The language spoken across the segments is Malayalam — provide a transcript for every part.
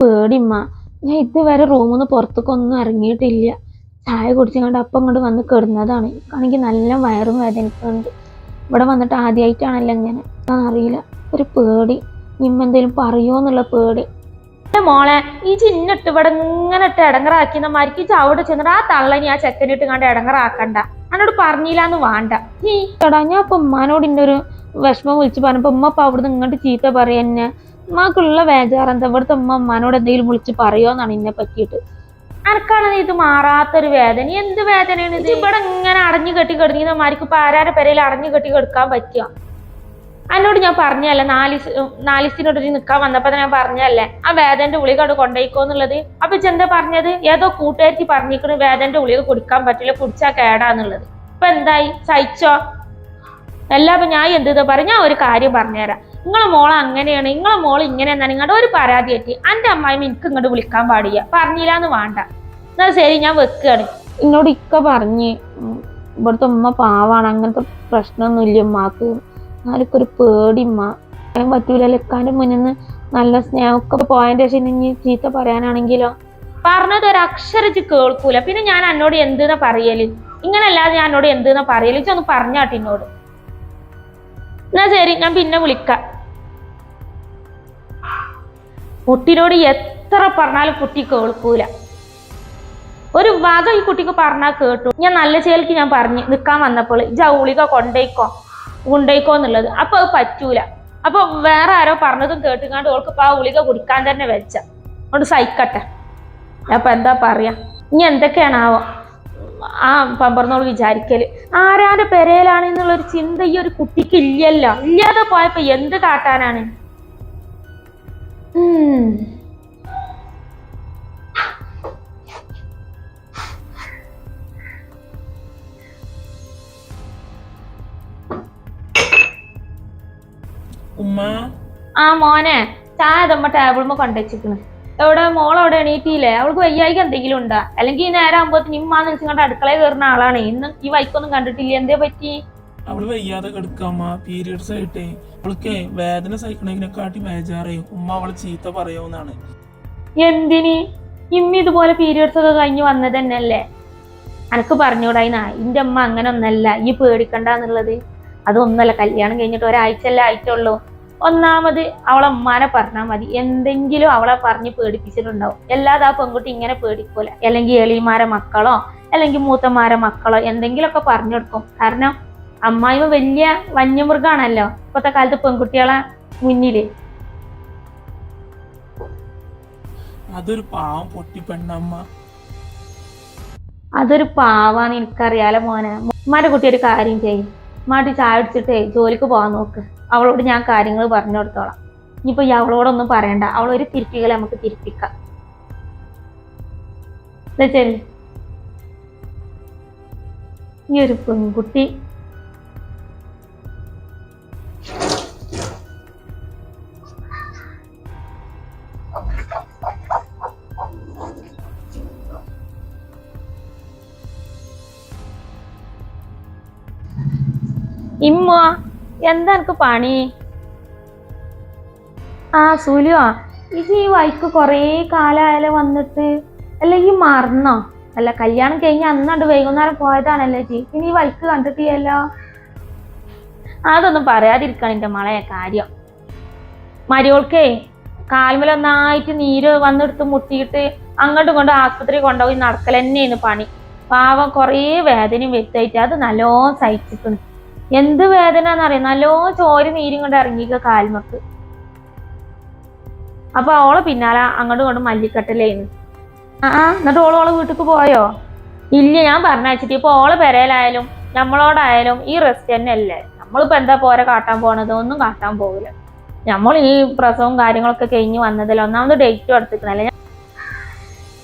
പേടിമ്മ. ഞാൻ ഇതുവരെ റൂമിൽ നിന്ന് പുറത്തേക്കൊന്നും ഇറങ്ങിയിട്ടില്ല. ചായ കുടിച്ചുകൊണ്ട് അപ്പം ഇങ്ങോട്ട് വന്ന് കിടന്നതാണ്. എനിക്കാണെങ്കിൽ നല്ല വയറും വേദനിക്കുന്നുണ്ട്. ഇവിടെ വന്നിട്ട് ആദ്യമായിട്ടാണല്ലോ ഇങ്ങനെ. അറിയില്ല, ഒരു പേടി. നിമ്മെന്തേലും പറയുമോ എന്നുള്ള പേടി. മോളെ ഈ ചിന്നിട്ട് ഇവിടെ ഇങ്ങനെ ഇട്ട് ഇടങ്ങറാക്കിയമാർക്ക് ചവിടെ ചെന്നിട്ട് ആ തള്ളനി ആ ചെക്കനിട്ട് കണ്ട് ഇടങ്ങറാക്കണ്ട. എന്നോട് പറഞ്ഞില്ലാന്ന് വേണ്ട. എടാ ഞാൻ ഇപ്പൊ ഉമ്മാനോട് ഇന്റെ ഒരു വിഷമം വിളിച്ച് പറഞ്ഞപ്പോ ഉമ്മ അപ്പൊ അവിടുന്ന് ഇങ്ങോട്ട് ചീത്ത പറയാന്നെ. ഉമ്മാക്കുള്ള വേജാറെന്താ? ഇവിടുത്തെ ഉമ്മാനോട് എന്തെങ്കിലും വിളിച്ച് പറയുമോന്നാണ് എന്നെ പറ്റിയിട്ട്. അനക്കാണ് ഇത് മാറാത്തൊരു വേദന. എന്ത് വേദനയാണ് ഇത്? ഇവിടെ ഇങ്ങനെ അടഞ്ഞു കെട്ടി കിടന്നമാർക്ക് ഇപ്പൊ ആരാരെ പെരയിൽ അടഞ്ഞു കെട്ടി കിടക്കാൻ പറ്റുക? എന്നോട് ഞാൻ പറഞ്ഞല്ലേ നാലിസിനോട് നിൽക്കാൻ വന്നപ്പോ ഞാൻ പറഞ്ഞല്ലേ ആ വേദന്റെ ഗുളിക കൊണ്ടുപോയിക്കോന്നുള്ളത്. അപ്പൊ ചെന്താ പറഞ്ഞത്? ഏതോ കൂട്ടുകാർക്ക് പറഞ്ഞിരിക്കണു വേദന്റെ ഗുളിക കുടിക്കാൻ പറ്റില്ല, കുടിച്ചാൽ കേടാന്നുള്ളത്. ഇപ്പൊ എന്തായി? സഹിച്ചോ? അപ്പൊ ഞാൻ എന്ത് പറയും? ഞാൻ ഒരു കാര്യം പറഞ്ഞുതരാം. നിങ്ങളെ മോള് അങ്ങനെയാണ്, നിങ്ങളെ മോള് ഇങ്ങനെയെന്നാ നിങ്ങളുടെ ഒരു പരാതി പറ്റി എന്റെ അമ്മായിമ്മ എനിക്ക് ഇങ്ങോട്ട് വിളിക്കാൻ പാടില്ല. പറഞ്ഞില്ലാന്ന് വേണ്ട. എന്നാ ശരി, ഞാൻ വെക്കുകയാണ്. എന്നോട് ഇക്ക പറഞ്ഞ് ഇവിടുത്തെ ഉമ്മ പാവാണ്, അങ്ങനത്തെ പ്രശ്നമൊന്നുമില്ല ഉമ്മാക്ക്. എന്നാലൊക്കെ ഒരു പേടിമ്മ. പറയാൻ പറ്റൂലല്ലോ. ഇക്കാന്റെ മുന്നിന്ന് നല്ല സ്നേഹമൊക്കെ പോയതിന്റെ ശേഷം ഇനി ചീത്ത പറയാനാണെങ്കിലോ? പറഞ്ഞത് ഒരു അക്ഷരച്ച് കേൾക്കൂല. പിന്നെ ഞാൻ എന്നോട് എന്തെന്നാ പറയല്? ഇങ്ങനല്ലാതെ ഞാൻ എന്നോട് എന്തെന്നാ പറയല്? ഇച്ചൊന്ന് പറഞ്ഞാട്ട് എന്നോട്. എന്നാ ശരി, ഞാൻ പിന്നെ വിളിക്കാം. കുട്ടിനോട് എത്ര പറഞ്ഞാലും കുട്ടി കേൾക്കൂല. ഒരു ഭാഗം ഈ കുട്ടിക്ക് പറഞ്ഞാൽ കേട്ടു. ഞാൻ നല്ല ചേലിക്ക് ഞാൻ പറഞ്ഞു നിൽക്കാൻ വന്നപ്പോൾ ഇജ ഗുളിക കൊണ്ടേക്കോ എന്നുള്ളത്. അപ്പൊ അത് പറ്റൂല. അപ്പൊ വേറെ ആരോ പറഞ്ഞതും കേട്ടുകാണ്ട് ഓൾക്ക് ഇപ്പൊ ആ ഗുളിക കുടിക്കാൻ തന്നെ വെച്ച. അതുകൊണ്ട് സഹിക്കട്ടെ. അപ്പൊ എന്താ പറയാ? ഇനി എന്തൊക്കെയാണാവോ ആ പമ്പറന്നോട് വിചാരിക്കല്. ആരാന്റെ പെരയിലാണ് എന്നുള്ളൊരു ചിന്ത ഈ ഒരു കുട്ടിക്ക് ഇല്ലല്ലോ. ഇല്ലാതെ പോയപ്പോ എന്ത് കാട്ടാനാണ്? ആ മോനെ, ചായ തമ്മ ടേബിളുമ്പോ കൊണ്ടുവച്ചിക്കണ്. എവിടെ മോളെവിടെ? എണീറ്റിയില്ലേ? അവൾക്ക് വയ്യായിക്ക് എന്തെങ്കിലും ഉണ്ടാ? അല്ലെങ്കിൽ ഈ നേരം ആകുമ്പോഴത്തേന് ഇമ്മാന്ന് വെച്ചിട്ട് അടുക്കളയിൽ കയറുന്ന ആളാണ്. ഇന്ന് ഈ വൈക്കൊന്നും കണ്ടിട്ടില്ല. എന്തേ പറ്റി? അവള് വയ്യാതെ കിടക്കാമ്മ. പീരിയഡ്സ് ആയിട്ടേ അവൾക്ക് വേദന സഹിക്കണതിനെക്കാട്ടി ബേജാറേ ഉമ്മ അവളെ ചീത്ത പറയുമെന്നാണ്. എന്തിന്? ഇമ്മ ഇതുപോലെ പീരിയഡ്സ് ഒക്കെ കഴിഞ്ഞ് വന്നത് തന്നെയല്ലേ? എനക്ക് പറഞ്ഞൂടായിന്നാ ഇന്റെ അമ്മ അങ്ങനെ ഒന്നല്ല, ഈ പേടിക്കണ്ടെന്നുള്ളത്. അതൊന്നല്ല, കല്യാണം കഴിഞ്ഞിട്ട് ഒരാഴ്ചയല്ലേ ആയിട്ടുള്ളൂ. ഒന്നാമത് അവളെ ഉമ്മാനെ പറഞ്ഞാൽ മതി. എന്തെങ്കിലും അവളെ പറഞ്ഞ് പേടിപ്പിച്ചിട്ടുണ്ടാവും. അല്ലാതെ ആ പെൺകുട്ടി ഇങ്ങനെ പേടിക്കൂല. അല്ലെങ്കിൽ എളിമാരെ മക്കളോ അല്ലെങ്കിൽ മൂത്തമാരെ മക്കളോ എന്തെങ്കിലുമൊക്കെ പറഞ്ഞെടുക്കും. കാരണം അമ്മായിമ്മ വലിയ വന്യമൃഗാണല്ലോ ഇപ്പത്തെ കാലത്ത് പെൺകുട്ടികളെ മുന്നില്. അതൊരു പാവം പൊട്ടി പെണ്ണമ്മ. അതൊരു പാവാന്ന് എനിക്കറിയാലോ മോനെ. ഉമ്മാന്റെ കുട്ടി ഒരു കാര്യം ചെയ്യും. ഉമ്മാട്ടി ചായ അടിച്ചിട്ടേ ജോലിക്ക് പോകാൻ നോക്ക്. അവളോട് ഞാൻ കാര്യങ്ങൾ പറഞ്ഞു കൊടുത്തോളാം. ഇനിയിപ്പോ ഈ അവളോടൊന്നും പറയണ്ട. അവളൊരു തിരുപ്പികളെ നമുക്ക് തിരുപ്പിക്കാം. ശരി, ഈ ഒരു പെൺകുട്ടി ഇമ്മ എന്താ എനിക്ക് പണി? ആ സുലുവാ, ഇത് ഈ വൈക്ക് കൊറേ കാലമായാലും വന്നിട്ട്. അല്ലെങ്കിൽ മറന്നോ? അല്ല, കല്യാണം കഴിഞ്ഞ് അന്നാണ്ട് വൈകുന്നേരം പോയതാണല്ലേ ജി. പിന്നെ ഈ വൈക്ക് കണ്ടിട്ടില്ലല്ലോ. അതൊന്നും പറയാതിരിക്കണം എന്റെ മളെ കാര്യം. മരിയോൾക്കേ കാൽമലൊന്നായിട്ട് നീര് വന്നെടുത്ത് മുട്ടിയിട്ട് അങ്ങോട്ടും കൊണ്ട് ആസ്പത്രി കൊണ്ടുപോയി നടക്കൽ തന്നെയാണ് പണി. പാവം കൊറേ വേദനയും വ്യക്തമായിട്ട് അത് നല്ലോണം സഹിച്ചിട്ടുണ്ട്. എന്ത് വേദന എന്നറിയാം? നല്ലോ ചോര് നീരും കൊണ്ട് ഇറങ്ങിക്ക കാൽമക്ക്. അപ്പൊ അവളെ പിന്നാലെ അങ്ങോട്ടും കൊണ്ട് മല്ലിക്കട്ടലായിരുന്നു. എന്നിട്ട് ഓളോളെ വീട്ടിക്ക് പോയോ? ഇല്ല, ഞാൻ പറഞ്ഞയച്ചിട്ട്. ഇപ്പൊ ഓളെ പെരയിലായാലും നമ്മളോടായാലും ഈ റെസ്റ്റ് തന്നെ അല്ലേ. നമ്മളിപ്പോ എന്താ പോരെ കാട്ടാൻ പോണത്? ഒന്നും കാട്ടാൻ പോകില്ല. നമ്മൾ ഈ പ്രസവവും കാര്യങ്ങളൊക്കെ കഴിഞ്ഞ് വന്നതല്ലേ. ഒന്നാമത് ഡേറ്റും എടുത്തിക്കണല്ലേ.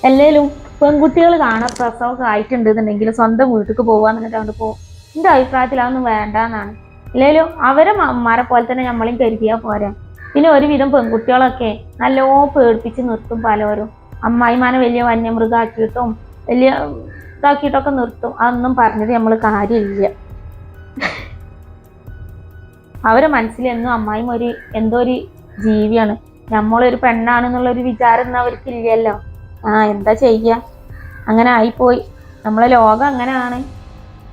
എല്ലാവരും പെൺകുട്ടികൾ കാണാൻ പ്രസവമൊക്കെ ആയിട്ടുണ്ടെന്നുണ്ടെങ്കിൽ സ്വന്തം വീട്ടിക്ക് പോവാന്നിട്ട് അവിടെ പോകും. എന്റെ അഭിപ്രായത്തിൽ അതൊന്നും വേണ്ടെന്നാണ്. ഇല്ലേലും അവരെ അമ്മമാരെ പോലെ തന്നെ നമ്മളെയും കരുതിയാ പോരാ. പിന്നെ ഒരുവിധം പെൺകുട്ടികളൊക്കെ നല്ലോ പേടിപ്പിച്ച് നിർത്തും പലരും. അമ്മായിമാനെ വലിയ വന്യമൃഗാക്കിയിട്ടും വലിയ ഇതാക്കിയിട്ടൊക്കെ നിർത്തും. അതൊന്നും പറഞ്ഞത് നമ്മൾ കാര്യമില്ല. അവരെ മനസ്സിൽ എന്നും അമ്മായിയും എന്തോ ഒരു ജീവിയാണ്. നമ്മളൊരു പെണ്ണാണെന്നുള്ളൊരു വിചാരം ഒന്നും അവർക്കില്ലല്ലോ. എന്താ ചെയ്യ, അങ്ങനെ ആയിപ്പോയി. നമ്മളെ ലോകം അങ്ങനെയാണ്.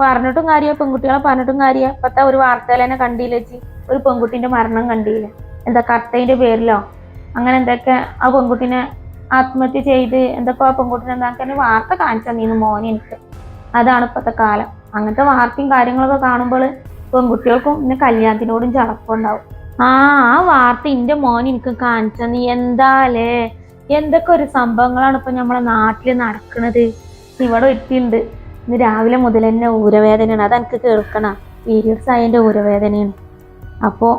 പറഞ്ഞിട്ടും കാര്യമാണ്, പെൺകുട്ടികളെ പറഞ്ഞിട്ടും കാര്യമാണ്. ഇപ്പത്തെ ഒരു വാർത്തയിൽ തന്നെ കണ്ടില്ല ചേച്ചി, ഒരു പെൺകുട്ടിന്റെ മരണം കണ്ടില്ല, എന്താ കർത്തയുടെ പേരിലോ അങ്ങനെ എന്തൊക്കെ ആ പെൺകുട്ടിനെ ആത്മഹത്യ ചെയ്ത് എന്തൊക്കെ ആ പെൺകുട്ടിനെ എന്താക്കാൻ വാർത്ത കാണിച്ചു തന്നീന്ന് മോനെ എനിക്ക്. അതാണ് ഇപ്പത്തെ കാലം. അങ്ങനത്തെ വാർത്തയും കാര്യങ്ങളൊക്കെ കാണുമ്പോൾ പെൺകുട്ടികൾക്കും പിന്നെ കല്യാണത്തിനോടും ചടപ്പുണ്ടാവും. ആ വാർത്ത എന്റെ മോൻ എനിക്ക് കാണിച്ചു തന്നി. എന്താലേ, എന്തൊക്കെ ഒരു സംഭവങ്ങളാണ് ഇപ്പൊ നമ്മളെ നാട്ടില് നടക്കുന്നത്. ഇവിടെ എത്തിയിട്ടുണ്ട്, ഇന്ന് രാവിലെ മുതൽ തന്നെ ഊരവേദനയാണ്. അതെനിക്ക് കേൾക്കണ പീരിയഡ്സ് ആയതിന്റെ ഊരവേദനയാണ്. അപ്പോ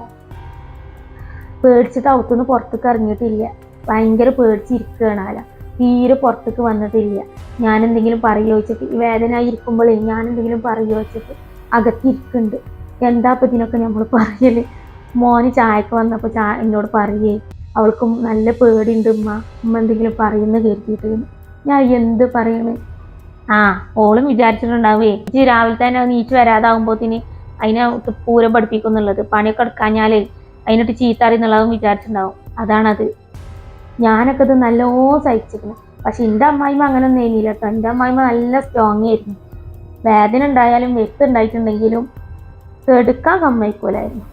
പേടിച്ചിട്ട് അകത്തുനിന്ന് പുറത്തേക്ക് ഇറങ്ങിയിട്ടില്ല. ഭയങ്കര പേടിച്ചിരിക്കുകയാണല്ല, തീരെ പുറത്തേക്ക് വന്നിട്ടില്ല. ഞാൻ എന്തെങ്കിലും ചോദിച്ചിട്ട് ഈ വേദന ഇരിക്കുമ്പോഴേ ഞാൻ എന്തെങ്കിലും ചോദിച്ചിട്ട് അകത്തിരിക്കുന്നുണ്ട്. എന്താ ഇപ്പം ഇതിനൊക്കെ നമ്മൾ പറയല്. മോന് ചായക്ക് വന്നപ്പോൾ എന്നോട് പറയേ അവൾക്കും നല്ല പേടിയുണ്ട് ഉമ്മ എന്തെങ്കിലും പറയുന്ന കരുതിയിട്ട്. ഞാൻ എന്ത് പറയണ്, ഓളും വിചാരിച്ചിട്ടുണ്ടാവേ രാവിലെ തന്നെ നീച്ച് വരാതാവുമ്പോത്തിന് അതിനെ പൂരം പഠിപ്പിക്കുന്നുള്ളത്, പണിയൊക്കെ എടുക്കാഞ്ഞാല് അതിനൊട്ട് ചീത്താറി എന്നുള്ളതും വിചാരിച്ചിട്ടുണ്ടാവും. അതാണത്. ഞാനൊക്കെ ഇത് നല്ലോ സഹിച്ചിരിക്കണം. പക്ഷെ എൻ്റെ അമ്മായിമ്മ അങ്ങനെ ഒന്നും ഏനില്ല കേട്ടോ. എൻ്റെ അമ്മായിമ്മ നല്ല സ്ട്രോങ് ആയിരുന്നു. വേദന ഉണ്ടായാലും വെട്ടുണ്ടായിട്ടുണ്ടെങ്കിലും എടുക്കാൻ സമ്മതിക്കൂലായിരുന്നു.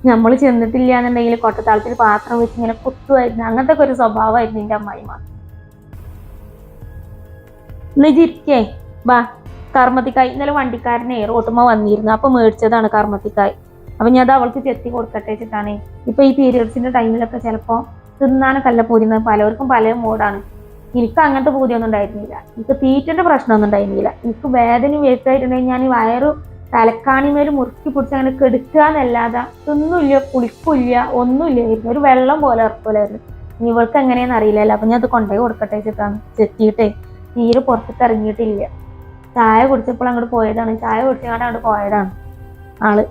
നമ്മൾ ചെന്നിട്ടില്ല എന്നുണ്ടെങ്കിൽ കൊട്ടത്താളത്തിൽ പാത്രം വെച്ച് ഇങ്ങനെ കുത്തുമായിരുന്നു. അങ്ങനത്തെ ഒക്കെ ഒരു സ്വഭാവമായിരുന്നു എൻ്റെ അമ്മായിമ്മ. നിജിരിക്കേ ബാ, കർമ്മത്തിക്കായ് ഇന്നലെ വണ്ടിക്കാരനെ റോട്ടുമ്മ വന്നിരുന്നു, അപ്പൊ മേടിച്ചതാണ് കർമ്മത്തിക്കായ്. അപ്പൊ ഞാൻ അത് അവൾക്ക് ചെത്തി കൊടുക്കട്ടെ വെച്ചിട്ടാണ്. ഇപ്പൊ ഈ പീരിയഡ്സിന്റെ ടൈമിലൊക്കെ ചിലപ്പോ തിന്നാനൊക്കെ അല്ല പൂതിയുന്നത്. പലവർക്കും പല മൂടാണ്. എനിക്ക് അങ്ങനത്തെ പൂതിയൊന്നും ഉണ്ടായിരുന്നില്ല. എനിക്ക് തീറ്റന്റെ പ്രശ്നമൊന്നും ഉണ്ടായിരുന്നില്ല. എനിക്ക് വേദനയും വേസ്റ്റായിട്ടുണ്ടെങ്കിൽ ഞാൻ ഈ വയറ് തലക്കാണിമേൽ മുറുക്കി പിടിച്ച് അങ്ങനെ കെടുക്കുക എന്നല്ലാതെ തിന്നില്ല, കുളിക്കില്ല, ഒന്നുമില്ലായിരുന്നു. ഒരു വെള്ളം പോലെ ഇറക്കൂലായിരുന്നു. ഇവൾക്ക് എങ്ങനെയാന്ന് അറിയില്ലല്ലോ. അപ്പൊ ഞാൻ അത് കൊണ്ടുപോയി കൊടുക്കട്ടെ വെച്ചിട്ടാണ് ചെത്തിയിട്ടേ. തീരെ പുറത്തേക്ക് ഇറങ്ങിയിട്ടില്ല. ചായ കുടിച്ചപ്പോൾ അങ്ങോട്ട് പോയതാണ്. ചായ കുടിച്ചങ്ങാണ്ട് അങ്ങോട്ട് പോയതാണ് ആള്.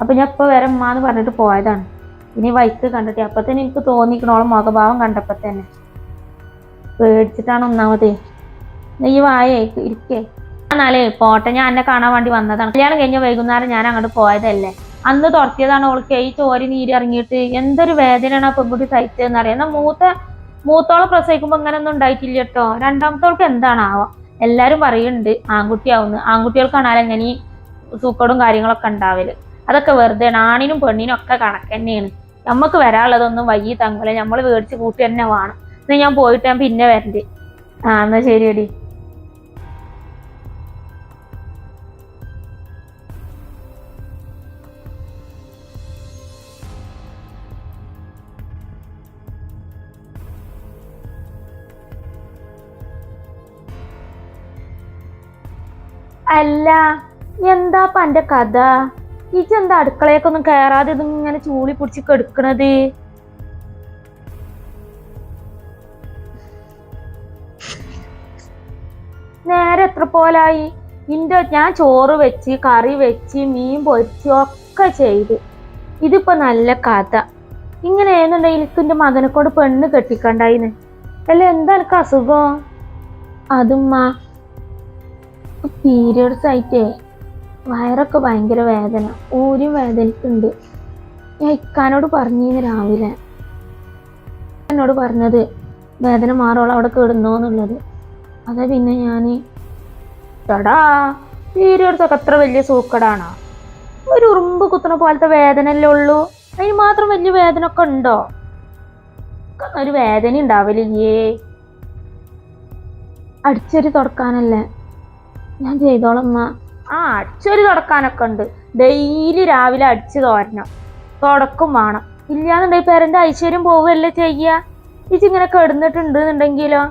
അപ്പൊ ഞാൻ ഇപ്പൊ വരെ ഉമ്മാന്ന് പറഞ്ഞിട്ട് പോയതാണ്. ഇനി വൈക്ക് കണ്ടിട്ട് അപ്പൊ തന്നെ എനിക്ക് തോന്നിക്കണോളം മുഖഭാവം കണ്ടപ്പോ തന്നെ പേടിച്ചിട്ടാണ് ഒന്നാമതേ. ഈ വായേ ഇരിക്കേ. എന്നാലേ പോട്ടെ, ഞാൻ എന്നെ കാണാൻ വേണ്ടി വന്നതാണ്. കല്യാണം കഴിഞ്ഞ വൈകുന്നേരം ഞാൻ അങ്ങോട്ട് പോയതല്ലേ. അന്ന് തുറത്തിയതാണ് ഓൾക്ക് ഈ ചോരി നീര് ഇറങ്ങിയിട്ട്. എന്തൊരു വേദനയാണ് ആ പെൺകുട്ടി സഹിച്ചതെന്ന് അറിയാം. എന്നാൽ മൂത്തോളെ പ്രസവിക്കുമ്പോ അങ്ങനെ ഒന്നും ഉണ്ടായിട്ടില്ല കേട്ടോ. രണ്ടാമത്തോൾക്ക് എന്താണാവോ, എല്ലാരും പറയുന്നുണ്ട് ആൺകുട്ടിയാവുന്നു. ആൺകുട്ടികൾക്കാണാലും എങ്ങനെ ഈ സൂക്കടും കാര്യങ്ങളൊക്കെ ഉണ്ടാവല്. അതൊക്കെ വെറുതെ. ആണിനും പെണ്ണിനും ഒക്കെ കണക്ക് തന്നെയാണ്. നമുക്ക് വരാനുള്ളതൊന്നും വൈകി തങ്ങളെ നമ്മൾ മേടിച്ച് കൂട്ടി തന്നെ വേണം. എന്നാ ഞാൻ പോയിട്ട് ഞാൻ പിന്നെ വരണ്ട്. എന്നാ ശരിയടി. അല്ല, എന്താപ്പ എന്റെ കഥ? ഇജെന്താ അടുക്കളയൊക്കൊന്നും കയറാതെ ഇതിങ്ങനെ ചൂളി പിടിച്ച് കെടുക്കണത്? നേരെ എത്ര പോലായി? ഞാൻ ചോറ് വെച്ച് കറി വെച്ച് മീൻ പൊരിച്ച് ഒക്കെ ചെയ്ത്. ഇതിപ്പോ നല്ല കഥ. ഇങ്ങനെ ഏന്നുണ്ടെങ്കിൽ എനിക്ക് എന്റെ മകനെ കൊണ്ട് പെണ്ണ് കെട്ടിക്കണ്ടായിന്ന്. അല്ല എന്താ എനിക്ക് അസുഖം? അതുമ്മ പീരിയഡ്സ് ആയിട്ടേ വയറൊക്കെ ഭയങ്കര വേദന, ഊരും വേദനക്കുണ്ട്. ഞാൻ ഇക്കാനോട് പറഞ്ഞിന്ന് രാവിലെ. എന്നോട് പറഞ്ഞത് വേദന മാറോളം അവിടെ കിടന്നോന്നുള്ളത്. അതാ പിന്നെ ഞാന് എടാ പീരിയഡ്സ് ഒക്കെ അത്ര വലിയ സൂക്കടാണോ? ഒരു ഉറുമ്പ് കുത്തുന്ന പോലത്തെ വേദനയല്ലേ ഉള്ളൂ. അതിന് മാത്രം വലിയ വേദന ഒക്കെ ഉണ്ടോ? ഒരു വേദന ഉണ്ടാവലില്ലേ? അടിച്ചൊരു തുടക്കാനല്ലേ ഞാൻ ചെയ്തോളമ്മ. അടിച്ചൊരു തുടക്കാനൊക്കെ ഉണ്ട്. ഡെയിലി രാവിലെ അടിച്ചു തോരണം, തുടക്കും വേണം. ഇല്ലാന്നുണ്ടെങ്കിൽ പേരന്റെ ഐശ്വര്യം പോവുകയല്ലേ ചെയ്യ. ഇച്ചിങ്ങനെ കിടന്നിട്ടുണ്ടെന്നുണ്ടെങ്കിലോ?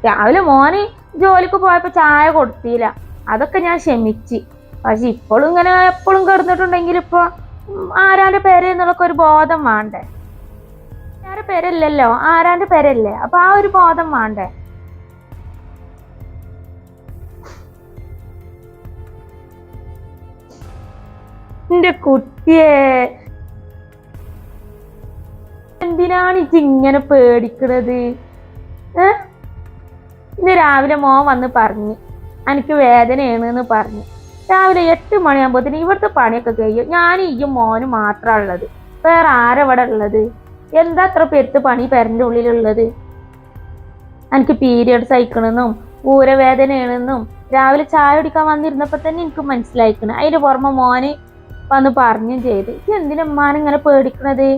രാവിലെ മോന് ജോലിക്ക് പോയപ്പോ ചായ കൊടുത്തില്ല, അതൊക്കെ ഞാൻ ക്ഷമിച്ച്. പക്ഷെ ഇപ്പോഴും ഇങ്ങനെ എപ്പോഴും കിടന്നിട്ടുണ്ടെങ്കിൽ ഇപ്പൊ ആരാന്റെ പേര് എന്നുള്ളൊക്കെ ഒരു ബോധം വേണ്ടേ? ആരുടെ പേരല്ലല്ലോ, ആരാന്റെ പേരല്ലേ. അപ്പൊ ആ ഒരു ബോധം വേണ്ടേ? എന്റെ കുട്ടിയെ എന്തിനാണ് ഇങ്ങനെ പേടിക്കണത്? ഇന്ന് രാവിലെ മോൻ വന്ന് പറഞ്ഞു എനിക്ക് വേദനയാണെന്ന് പറഞ്ഞു. രാവിലെ 8 മണിയാകുമ്പോഴത്തേന് ഇവിടുത്തെ പണിയൊക്കെ കഴിയും. ഞാനും ഈ മോനും മാത്രമാണ് ഉള്ളത്, വേറെ ആരവിടെ ഉള്ളത്? എന്താ അത്ര പെരുത്ത് പണി പെരൻ്റെ ഉള്ളിലുള്ളത്? എനിക്ക് പീരിയഡ്സ് അയക്കണമെന്നും ഊരവേദനയാണെന്നും രാവിലെ ചായ കുടിക്കാൻ വന്നിരുന്നപ്പോൾ തന്നെ എനിക്ക് മനസ്സിലായിക്കണം. അതിന് പുറമെ മോന് വന്ന് പറഞ്ഞും ചെയ്ത്. എന്തിനാ ഉമ്മാനെ ഇങ്ങനെ പേടിക്കണത്?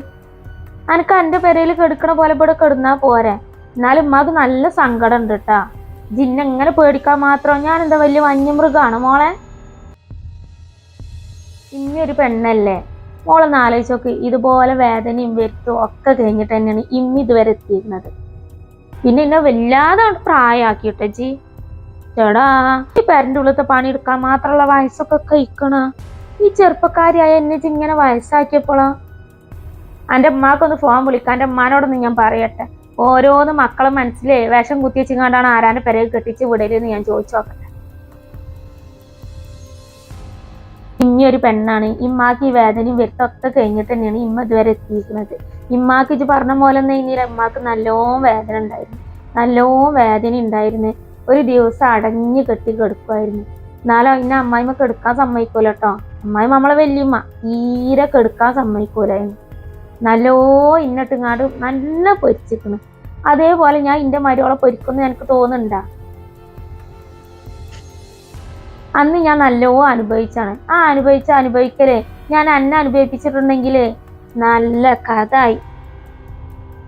എനിക്ക് എൻ്റെ പെരയിൽ കെടുക്കണ പോലെ ഇവിടെ കിടന്നാ പോരെ. എന്നാലും ഉമ്മാക്ക് നല്ല സങ്കടം ഉണ്ട് കേട്ടാ. ജിന്നെ എങ്ങനെ പേടിക്കാൻ മാത്രം? ഞാൻ എന്താ വലിയ വന്യമൃഗാണ് മോളെ? ഇമ്മയൊരു പെണ്ണല്ലേ മോളൊന്ന് ആലോചിച്ച് നോക്ക്. ഇതുപോലെ വേദനയും വരുത്തും ഒക്കെ കഴിഞ്ഞിട്ട് തന്നെയാണ് ഇമ്മ ഇതുവരെ എത്തിയിരുന്നത്. പിന്നെ എന്നെ വല്ലാതെ പ്രായമാക്കിയിട്ടെ ജി. ചേടാ, ഈ പെരൻ്റെ ഉള്ളത്തെ പണി എടുക്കാൻ മാത്രമുള്ള വയസ്സൊക്കെ കഴിക്കണ ഈ ചെറുപ്പക്കാരിയായ എന്നെ ഇങ്ങനെ വയസ്സാക്കിയപ്പോളാ. എൻ്റെ ഉമ്മാക്കൊന്ന് ഫോൺ വിളിക്കാം. എൻ്റെ ഉമ്മാനോടൊന്ന് ഞാൻ പറയട്ടെ. ഓരോന്ന് മക്കളെ മനസ്സിലേ വിഷം കുത്തി വെച്ചിങ്ങാണ്ടാണ് ആരാൻ്റെ പെരയിൽ കെട്ടിച്ച് വിടലെന്ന് ഞാൻ ചോദിച്ചു നോക്കട്ടെ. ഇനിയൊരു പെണ്ണാണ്. ഇമ്മാക്ക് ഈ വേദനയും വരുത്തൊക്കെ കഴിഞ്ഞിട്ട് തന്നെയാണ് ഇമ്മ ഇതുവരെ എത്തിയിരിക്കുന്നത്. ഇമ്മാക്ക് ഇത് പറഞ്ഞ പോലെ ഒന്നും ഇനി ഇമ്മാക്ക് നല്ലോണം വേദന ഉണ്ടായിരുന്നു. നല്ലോണം വേദന ഉണ്ടായിരുന്നു. ഒരു ദിവസം അടഞ്ഞു കെട്ടി കെടുക്കുമായിരുന്നു. എന്നാലും ഇന്നെ അമ്മായിമ്മ കെടുക്കാൻ സമ്മതിക്കൂല കേട്ടോ. അമ്മായിമ്മ നമ്മളെ വല്യമ്മ തീരെ കെടുക്കാൻ സമ്മതിക്കൂലായിരുന്നു. നല്ലോ ഇന്നിട്ടിങ്ങാട് നല്ല പൊരിച്ചിരിക്കുന്നു. അതേപോലെ ഞാൻ എൻ്റെ മരുവളെ പൊരിക്കുന്നു എനിക്ക് തോന്നുന്നുണ്ടാ? അന്ന് ഞാൻ നല്ലോ അനുഭവിച്ചാണ്. ആ അനുഭവിക്കലേ ഞാൻ അന്നെ അനുഭവിപ്പിച്ചിട്ടുണ്ടെങ്കിലേ നല്ല കഥായി.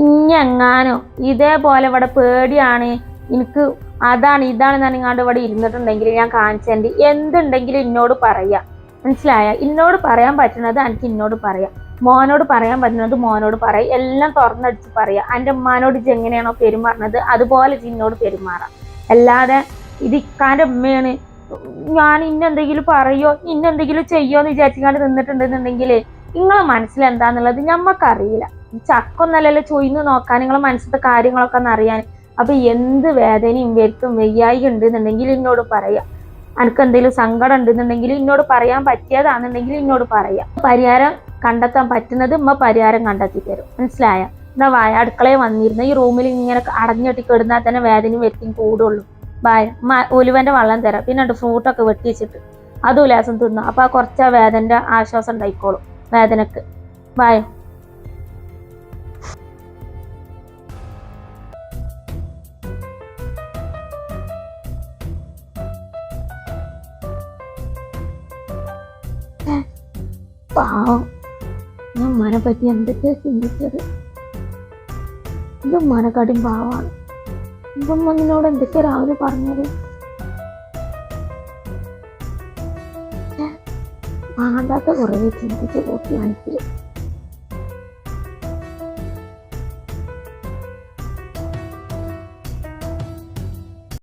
ഇഞ്ഞെങ്ങാനോ ഇതേപോലെ ഇവിടെ പേടിയാണ് എനിക്ക് അതാണ് ഇതാണ് ഞാനിങ്ങാണ്ട് ഇവിടെ ഇരുന്നിട്ടുണ്ടെങ്കിൽ ഞാൻ കാണിച്ചേണ്ടി എന്തുണ്ടെങ്കിലും എന്നോട് പറയാം. മനസ്സിലായ? എന്നോട് പറയാൻ പറ്റുന്നത് എനിക്ക് എന്നോട് പറയാം. മോനോട് പറയാൻ പറ്റുന്നത് മോനോട് പറയാം. എല്ലാം തുറന്നടിച്ച് പറയാം. എൻ്റെ ഉമ്മാനോട് ഇജ്ജ് എങ്ങനെയാണോ പെരുമാറുന്നത് അതുപോലെ എന്നോട് പെരുമാറാം. അല്ലാതെ ഇത് ഇക്കാൻ്റെ ഉമ്മയാണ് ഞാൻ ഇന്നെന്തെങ്കിലും പറയോ ഇന്നെന്തെങ്കിലും ചെയ്യോന്ന് വിചാരിച്ചാണ്ട് നിന്നിട്ടുണ്ടെന്നുണ്ടെങ്കിൽ നിങ്ങളെ മനസ്സിൽ എന്താന്നുള്ളത് ഞമ്മക്കറിയില്ല. ഈ ചക്കൊന്നല്ലല്ലോ ചൊയ്ന്ന് നോക്കാൻ നിങ്ങളെ മനസ്സിലത്തെ കാര്യങ്ങളൊക്കെ ഒന്ന് അറിയാൻ. അപ്പൊ എന്ത് വേദനയും വരുത്തും വെയ്യായി ഉണ്ടെന്നുണ്ടെങ്കിൽ എന്നോട് പറയാം. എനിക്ക് എന്തെങ്കിലും സങ്കടം ഉണ്ടെന്നുണ്ടെങ്കിൽ എന്നോട് പറയാൻ പറ്റിയതാണെന്നുണ്ടെങ്കിൽ എന്നോട് പറയാം. പരിഹാരം കണ്ടെത്താൻ പറ്റുന്നത് ഉമ്മ പരിഹാരം കണ്ടെത്തി തരും. മനസ്സിലായ? എന്നാ വായ അടുക്കളയിൽ വന്നിരുന്ന ഈ റൂമിൽ ഇങ്ങനെ അടഞ്ഞെട്ടി കിടന്നാൽ തന്നെ വേദനയും വരുത്തിയും കൂടുള്ളൂ. ബായ ഉലുവന്റെ വെള്ളം തരാം. പിന്നെ ഫ്രൂട്ടൊക്കെ വെട്ടി വെച്ചിട്ട് അത് ഉല്ലാസം തിന്നു. അപ്പൊ ആ കുറച്ച് വേദനന്റെ ആശ്വാസം ഉണ്ടായിക്കോളും വേദനക്ക്. ബായ. പാവം, ഞാൻ ഉമ്മാനെ പറ്റി എന്തൊക്കെയാ ചിന്തിച്ചത്. എൻ്റെ ഉമ്മാനെക്കാട്ടും പാവമാണ്. എൻ്റെ ഉമ്മനോട് എന്തൊക്കെയാ രാവിലെ പറഞ്ഞത്. വേണ്ടാത്ത കുറേ ചിന്തിച്ച് നോക്കി മനസ്സിൽ.